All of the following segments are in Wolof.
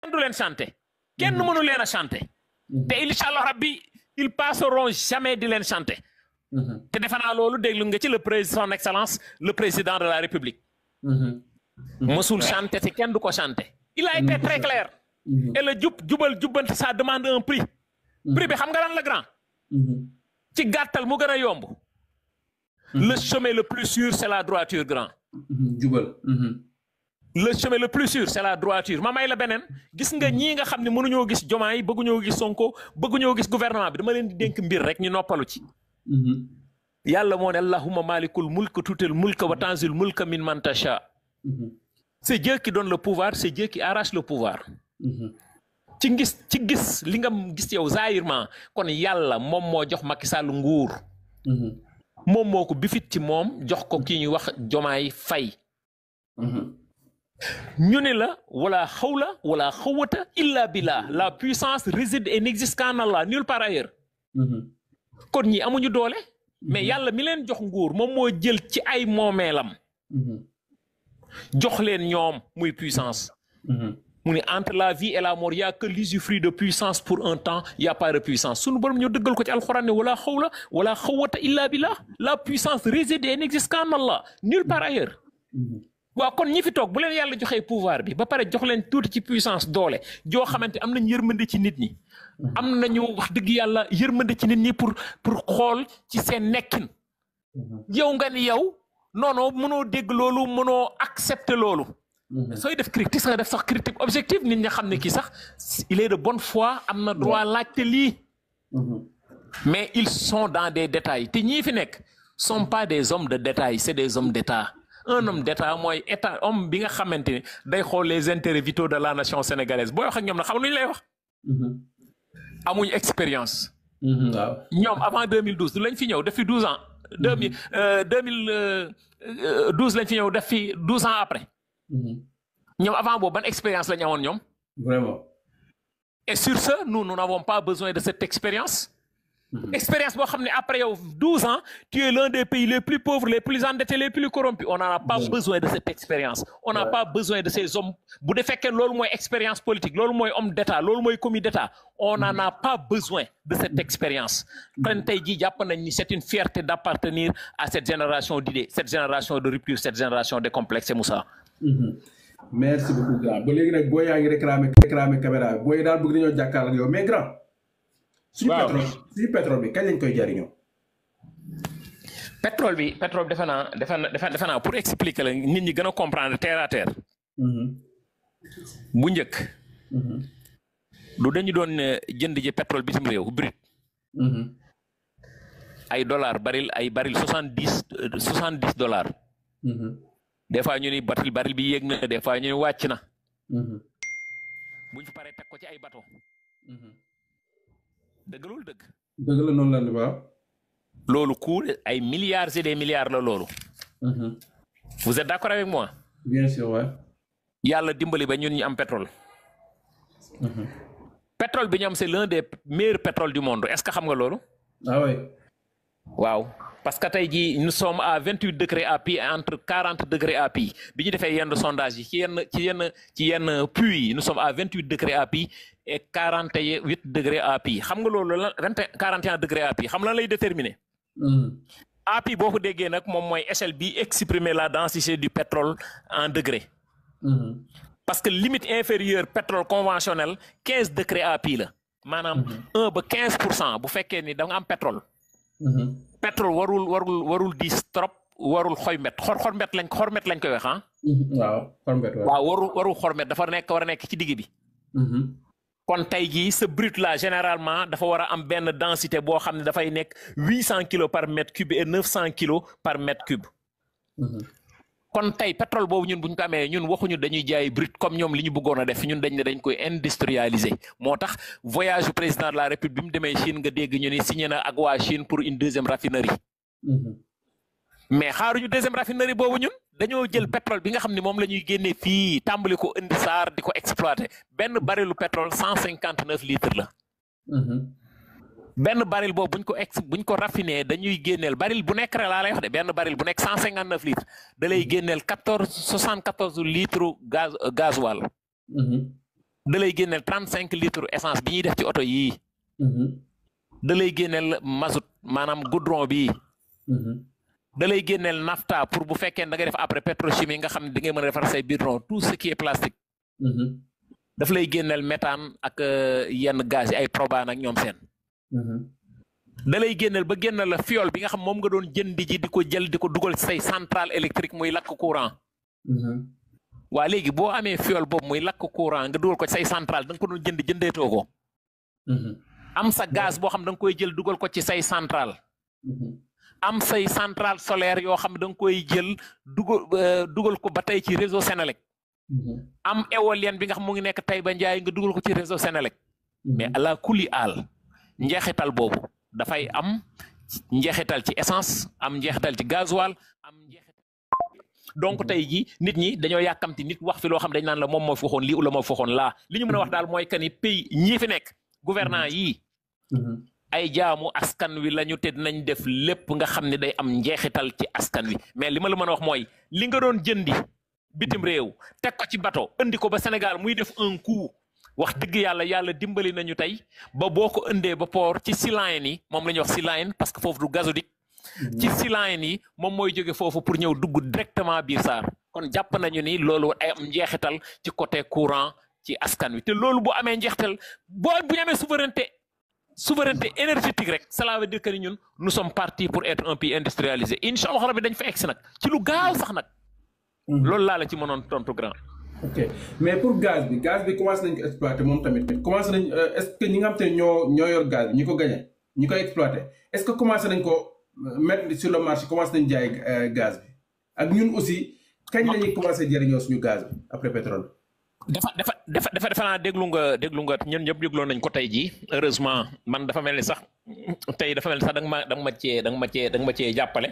kenn du leen chanter kenn mënu leen a chanter te inshallah rabbi ils passeront jamais di leen chanter te defe naa loolu déglu nga ci le président son excellence le président de la république mësul chanter te kenn du ko chanter il a été très clair et le jubal jubbanti ça demande un prix bi xam nga lan la grand ci gàttal mu gën a yomb le chemin le plus sûr c'est la droiture grand jubal le chemin le plus sûr c'est la droiture ma may la beneen gis nga ñii nga xam ne mënuñoo gis Diomaye bëgguñoo gis Sonko bëgguñoo gis gouvernement bi dama leen di dénk mbir rek ñu noppalu ci yàlla moo ne allahumma malikul mulk tuutil mulka wa tanzil mulka min man tasha c'est Dieu qui donne le pouvoir c'est Dieu qui arrache le pouvoir ci gis li nga gis yow zahirement kon yàlla moom moo jox Macky Sall nguur moom moo ko bifit ci moom jox ko kii ñuy wax Diomaye Faye ñu ne la wala xawla wala xawata illa billah la puissance réside et n'existe qu'en Allah nulle part ailleurs kon ñi amuñu doole mais yàlla mi leen jox nguur moom moo jël ci ay moomeelam jox leen ñoom muy puissance mu ne entre la vie et la mort y a que l'usufruit de puissance pour un temps y a pas de puissance sunu borom ñoo dëggal ko ci alxuraan ne wala xawla wala xawata illa billah la puissance réside et n'existe qu'en Allah nulle part ailleurs waaw kon ñi fi toog bu leen yàlla joxee pouvoir bi ba pare jox leen tuuti ci puissance doole joo xamante am nañ yërmande ci nit ñi am nañu wax dëgg yàlla yërmande ci nit ñi pour xool ci seen nekkin yow nga ni yow non mënoo dégg loolu mënoo accepter loolu sooy def critique sax def sax critique objective nit ñi xam ne kii sax il est de bonne foi am na droit laajte lii mais ils sont dans des détails te ñii fi nekk sont pas des hommes de détail c'est des hommes d'état un homme d'état mooy état homme bi nga xamante ni day xool les intérêts vitaux de la nation sénégalaise booy wax ak ñoom nag xam lu ñu lay wax amuñ expérience ñoom avant 2012 du lañ fi ñëw def fi 12 ans 2012 lañ fi ñëw def fi 12 ans après ñoom avant boobu ban expérience lañ amoon ñoom vraiment et sur ce nous n'avons pas besoin de cette expérience expérience boo xam ne après yow 12 ans tu es l'un des pays les plus pauvres les plus endettés les plus corrompus on n'en a pas besoin de cette expérience on n'a pas besoin de ces hommes bu dee fekkee loolu mooy expérience politique loolu mooy homme d'état loolu mooy commis d'état on n'en a pas besoin de cette expérience ren tey jii jàpp nañ ni c'est une fierté d'appartenir à cette génération d'idées cette génération de rupture cette génération décomplexée Moussa merci beaucoup grand ba léegi nag boo yaa ngi réclamer caméra bi booy daal bëgg nañoo jàkkaarloo ak yow mais grand suñu pétrole bi kañ lañ koy jariñoo pétrole bi defe naa pour expliquer la nit ñi gën a comprendre terre à terre bu njëkk du dañu doon jënd ji pétrole bitim réew brut ay dollars baril 70 dollars des fois ñu ni baril bi yéeg na des fois ñu ni wàcc na buñ fi paree teg ko ci ay bateau dëgg loolu dëgg la noonu la waaw loolu coût ay milliards et des milliards la loolu vous êtes d'accord avec moi bien sûr ouais yàlla dimbali ba ñun ñu am pétrole pétrole bi ñu am c'est l'un des meilleurs pétroles du monde est-ce que xam nga loolu ah oui waaw parce que tey jii nous sommes à 28 degrés API entre 40 degrés API bi ñu defee yenn sondage yi ci yenn puits yi nous sommes à 28 degrés API et 48 degrés API xam nga loolu la 41 degrés API xam lan lay déterminer API boo ko déggee nag moom mooy échelle bi exprimer la densité du pétrole en degrés parce que limite inférieure pétrole conventionnel 15 degrés API la maanaam 1 ba 15% bu fekkee ni da nga am pétrole pétrole warul diis trop warul xormet lañ koy wax ah. waaw warul xormet dafa war a nekk ci digg bi. kon tey jii sa brut là généralement dafa war a am benn densité boo xam ne dafay nekk 800 kilos par mètre cube et 900 kilos par mètre cube. kon tey pétrole boobu ñun bu ñu ko amee ñun waxuñu dañuy jaay brut comme ñoom li ñu bëggoon a def ñun dañ koy industrialiser moo tax voyage du président de la République bi mu demee Chine nga dégg ñu ni signé na ak waa Chine pour une deuxième raffinerie. mais xaaruñu deuxième raffinerie boobu ñun dañoo jël pétrole bi nga xam ne moom la ñuy génnee fii tàmbali ko indi saar di ko exploiter benn barelu pétrole 159 litres la. benn baril boobu buñ ko raffiné dañuy génneel baril bu nekk rek laa lay wax de benn baril bu nekk 159 litres da lay génneel 74 litres gasoil da lay génneel 35 litres essence bi ñuy def ci oto yii. da lay génneel mazout maanaam goudron bii. da lay génneel nafta pour bu fekkee da nga def après pétrochimie nga xam ne da ngay mën a defar say bidon tout ce qui est plastique. daf lay génneel méthane ak yenn gaz yi ay propane ak ñoom seen. da lay génneel ba génneel la fiole bi nga xam moom nga doon jëndi ji di ko jël di ko dugal say centrale électrique muy lakk courant. waa léegi boo amee fiole boobu muy lakk courant nga dugal ko say centrale da nga ko doon jëndeetoo ko. am sa gaz boo xam da nga koy jël dugal ko ci say centrale. am say centrale solaire yoo xam ne da nga koy jël dugal ko ba tey ci réseau Sénélec. am éolienne bi nga xam mu ngi nekk Taïba Ndiaye nga dugal ko ci réseau Sénélec. mais ala kuli aal njeexital boobu dafay am njeexital ci essence am njeexital ci gasoil am njeexital. donc tey jii nit ñi dañoo yàkkamti nit wax fi loo xam dañ naan la moom moo fi waxoon lii wala moo fi waxoon laa li ñu mën a wax daal mooy que ni pays ñii fi nekk gouvernant yii. ay jaamu askan wi lañu te dinañ def lépp nga xam ne day am njeexital ci askan wi mais li ma la mën a wax mooy li nga doon jëndi bitim réew teg ko ci bateau indi ko ba Sénégal muy def un coup wax dëgg yàlla dimbali nañu tey ba boo ko indee ba port ci sea line yi moom la ñuy wax sea line parce que foofu du gazoduc ci sea line yi moom mooy jóge foofu pour ñëw dugg directement biir Saar kon jàpp nañu ni loolu ay am njeexital ci côté courant ci askan wi te loolu bu amee njeexital bu ñu amee souveraineté énergétique rek cela veut dire que ñun nous sommes partis pour être un pays industrialisé incha allah rabbi dañ fa egsi nag ci lu gaaw sax nag. loolu laa la ci mënoon tontu grand. ok mais pour gaz bi commencé nañ ko exploiter moom tamit commencé nañ est-ce que ñi nga xam te ñoo yor gaz bi ñi ko gagné ñi koy exploiter est-ce que commencé nañ ko mettre sur le marché commencé nañ jaay gaz bi ak ñun aussi kañ la ñuy commencé jëriñoo suñu gaz bi après pétrole. dafa naa déglu nga ñun ñëpp dégloon nañ ko tey jii heureusement man dafa mel ni sax tey dafa mel ni sax da nga ma cee jàppale.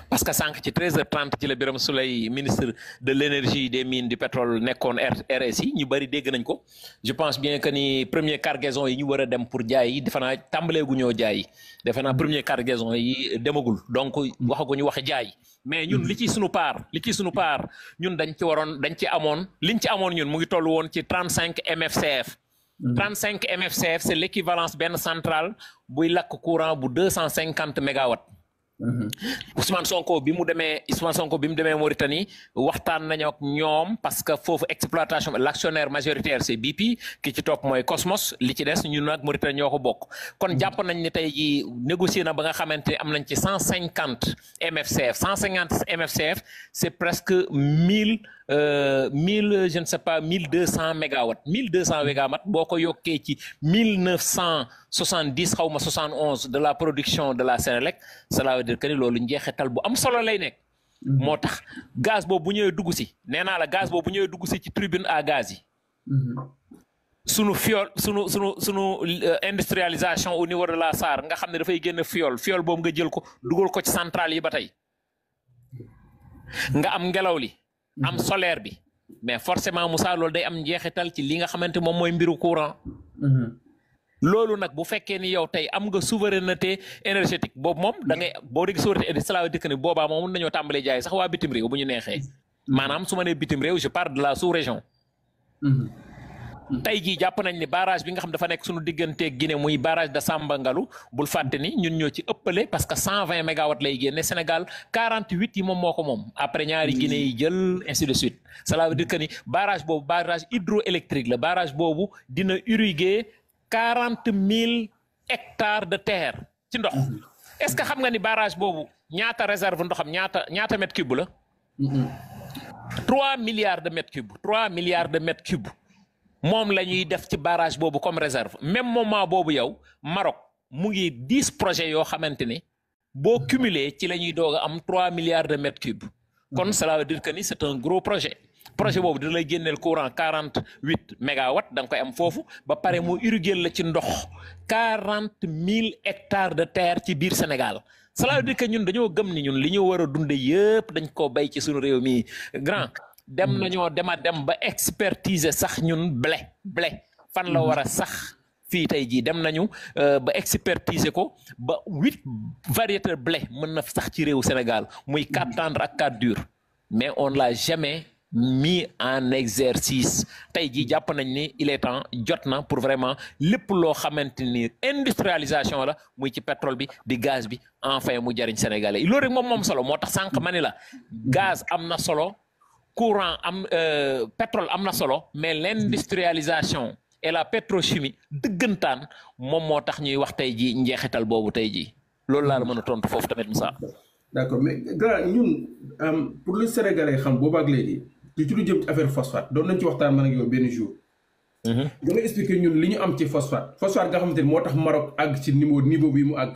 parce que sànq ci 13h30 ci la Birame Souleye ministre de l'énergie des mines du pétrole nekkoon RSI ñu bëri dégg nañ ko je pense bien que ni premier cargaison yi ñu war a dem pour jaay yi defe naa tàmbaleegu ñoo jaay defe naa premier cargaison yi demagul donc waxaguñu wax jaay mais ñun li ci sunu part ñun dañ ci amoon liñ ci amoon ñun mu ngi toll woon ci 35 MFCF. 35 MFCF c'est l'équivalence benn centrale buy lakk courant bu 250 mégawatts. Ousmane Sonko bi mu demee Mauritanie waxtaan nañu ak ñoom parce que foofu exploitation l'actionnaire majoritaire c'est BP ki ci topp mooy Cosmos li ci des ñun nag Mauritanie ñoo ko bokk kon jàpp nañ ne tey jii négocier na ba nga xamante am nañ ci 150 MFCF c'est presque 1000 je ne sais pas 1200 mégawatts 1200 mégawatts boo ko yokkee ci 1970 xaw ma 71 de la production de la Sénélec cela veut dire que ni loolu njeexital bu am solo lay nekk. moo tax gaz boobu bu ñëwee dugg si nee naa la gaz boobu bu ñëwee dugg si ci tribune à gaz yi. sunu industrialisation au niveau de la SAR nga xam ne dafay génn fiole boobu nga jël ko dugal ko ci centrale yi ba tey nga am ngelaw li. am solaire bi mais forcément Moussa loolu day am njeexital ci li nga xamante moom mooy mbiru courant. loolu nag bu fekkee ni yow tey am nga souveraineté énergétique boobu moom da ngay boo dégg souveraineté énergétique cela veut dire que ni boobaa moom mën nañoo tàmbalee jaay sax waa bitim réew bu ñu neexee. maanaam su ma nee bitim réew je parle de la sous-région. tey jii jàpp nañ ni barrage bi nga xam dafa nekk suñu digganteeg Guinée muy barrage de Samba Ngalu bul fàtte ni ñun ñoo ci ëppale parce que 120 mégawatts lay génne Sénégal 48 yi moom moo ko moom après ñaari Guinée yi jël ainsi de suite cela veut dire que ni barrage boobu barrage hydroélectrique la barrage boobu dina irriguer 40 000 hectares de terre ci ndox est-ce que xam nga ni barrage boobu ñaata réserve ndoxam ñaata mètre cube la 3 milliards de mètres cubes 3 milliards de mètres cubes moom la ñuy def ci barrage boobu comme réserve même moment boobu yow Maroc mu ngi 10 projets yoo xamante ne boo cumulé ci la ñuy doog a am 3 milliards de mètres cubes kon cela veut dire que ni c'est un gros projet boobu dina lay génneel courant 48 mégawatts da nga koy am foofu ba pare mu irriguer la ci ndox 40 000 hectares de terre ci biir Sénégal cela veut dire que ñun dañoo gëm ni ñun li ñu war a dunde yëpp dañ koo bay ci suñu réew mi grand dem nañoo dem ba expertiser sax ñun blé fan la war a sax fii tey jii dem nañu ba expertiser ko ba 8 variétés blé mën na sax ci réewu Sénégal muy 4 tendre ak 4 dur mais on l'a jamais mis en exercice tey jii jàpp nañ ni il est temps jot na pour vraiment lépp loo xamante ni industrialisation la muy ci pétrole bi di gaz bi enfin mu jariñ sénégalais loolu rek moom solo moo tax sànq ma ni la gaz am na solo courant pétrole am na solo mais l'industrialisation et la pétrochimie dëggantaan moom moo tax ñuy wax tey jii njeexital boobu tey jii loolu laa la mën a tontu foofu tamit Moussa. d'accord mais grand ñun pour le sénégalais xam boobu ak léegi ci lu jëm ci affaire phosphate doon nañ ci waxtaan man ak yow benn jour. da nga expliquer ñun li ñu am ci phosphate nga xamante ni moo tax Maroc àgg ci niveau bi mu àgg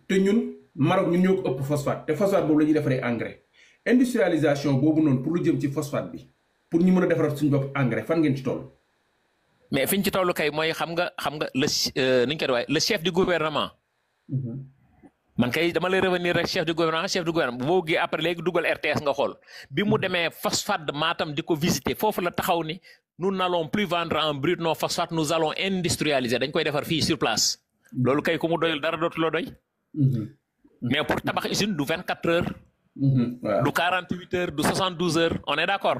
te ñun Maroc ñun ñoo ko ëpp phosphate te phosphate boobu la ñuy defaree engrais industrialisation boobu noonu pour lu jëm ci phosphate bi pour ñu mën a defaral suñu bopp engrais fan ngeen ci toll. mais fi ñu ci toll kay mooy xam nga ni ñu koy waxee le chef du gouvernement. man kay dama lay revenir rek chef du gouvernement boo gee après léegi dugal RTS nga xool bi mu demee phosphate de Matam di ko visiter foofu la taxaw ni nous n'allons plus vendre en brut nos phosphates nous allons industrialiser dañ koy defar fii sur place loolu kay ku mu doyul dara dootuloo doy. mais pour tabax usine du 24 heures. du 48 heures du 72 heures on est d'accord.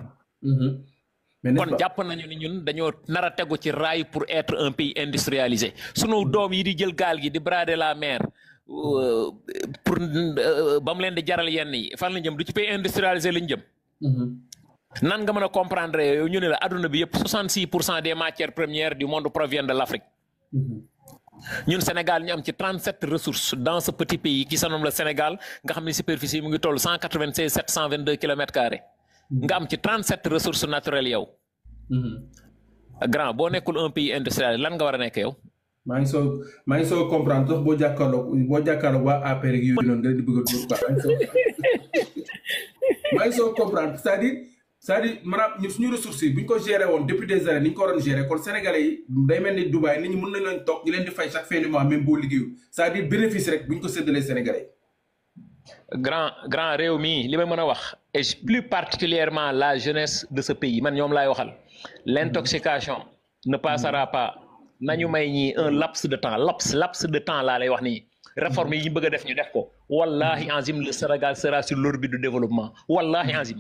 kon jàpp nañu ni ñun dañoo nar a tegu ci raay pour être un pays industrialisé sunu doom yi di jël gaal gi di brader la mer. pour ba mu leen di jaral yenn yi fan lañ jëm du ci pays industrialisé lañ jëm. nan nga mën a comprendre yow ñu ne la adduna bi yëpp 66% des matières premières du monde proviennent de l'Afrique. ñun Sénégal ñu am ci 37 ressources dans ce petit pays qui se nomme le Sénégal nga xam ne superficie mu ngi toll 196 722 kilomètres carrés. nga am ci 37 ressources naturelles yow. grand boo nekkul un pays industrialisé lan nga war a nekk yow. maa ngi soo comprendre sax boo jàkkaarloo waa APR ak yooyu noonu nga di bëgg a dóor quoi maa ngi soo comprendre c'est-à-dire maanaam ñun suñu ressources yi bu ñu ko géré woon depuis des années ni ñu ko waroon géré kon Sénégalais yi day mel ni Dubaï nit ñi mën nañ leen toog ñu leen di fay chaque fin du mois même boo liggéeyu c'est-à-dire bénéfice rek bu ñu ko séddalee Sénégalais yi. grand réew mi li may mën a wax et plus particulièrement la jeunesse de ce pays man ñoom laay waxal l'intoxication ne passera pas. nañu may ñi un laps de temps laa lay wax nii réforme yi ñu bëgg a def ñu def ko wallahi azim le Sénégal sera sur l'orbite du développement wallahi azim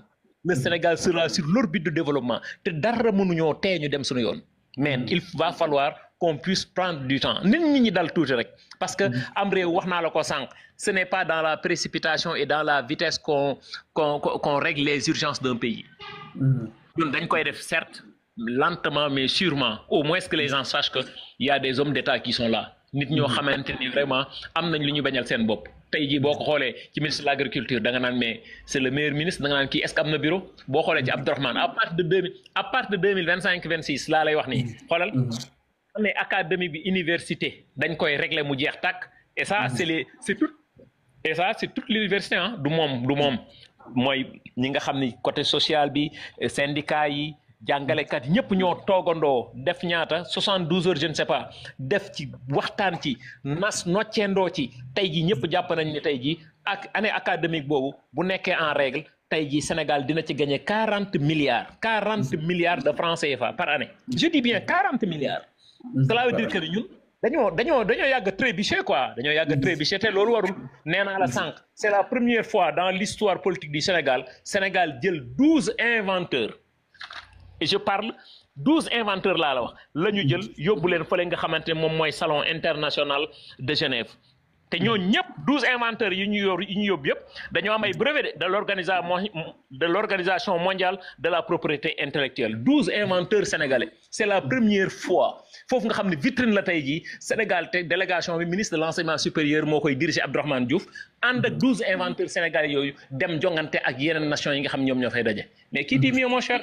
le Sénégal sera sur l'orbite du développement te dara mënuñoo tee ñu dem suñu yoon mais il va falloir qu'on puisse prendre du temps nit ñi dal tuuti rek parce que am réew wax naa la ko sànq ce n'est pas dans la précipitation et dans la vitesse qu'on règle les urgences d'un pays ñun dañ koy def certes lentement mais sûrement au moins que les gens sachent que il y a des hommes d'État qui sont là nit ñoo xamante ni vraiment am nañ lu ñu bañal seen bopp tey jii boo ko xoolee ci ministre de l'agriculture da nga naan mais c'est le meilleur ministre da nga naan kii est-ce que am na bureau boo xoolee ci Abdourahmane à partir de 2025-26 laa lay wax nii xoolal année académique bi université dañ koy régler mu jeex tàkk et ça c'est toute l'université ah du moom mooy ñi nga xam ni côté social bi syndicat yi jàngalekat ñëpp ñoo toogandoo def ñaata 72 heures je ne sais pas def ci waxtaan ci nas nocceendoo ci tey jii ñëpp jàpp nañ ne tey jii ak année académique boobu bu nekkee en règle tey jii Sénégal dina ci gagner 40 milliards de francs CFA par année je dis bien 40 milliards. cela veut dire que ñun dañoo yàgg a trébucher quoi dañoo yàgg a trébucher te loolu warul nee naa la sànq c'est la première fois dans l'histoire politique du Sénégal jël 12 inventeurs. et je parle 12 inventeurs laa la wax la ñu jël yóbbu leen fële nga xamante ne moom mooy salon international de Genève te ñoo ñëpp 12 inventeurs yi ñu yóbbu yëpp dañoo am ay brevet de l'organisation mondiale de la propriété intellectuelle 12 inventeurs sénégalais c'est la première fois foofu nga xam ne vitrine la tey jii Sénégal te délégation bi ministre de l'enseignement supérieur moo koy diriger Abdourahmane Diouf ànd ak 12 inventeurs sénégalais yooyu dem jongante ak yeneen nations yi nga xam ñoom ñoo fay daje mais qui dit mieux mon cher.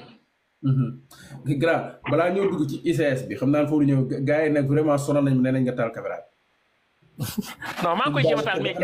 grand balaa ñoo dugg ci ICS bi xam naa foofu ñëw gars yi nag vraiment sonal nañu nee nañ nga taal caméra non maa ngi koy jéem a taal mais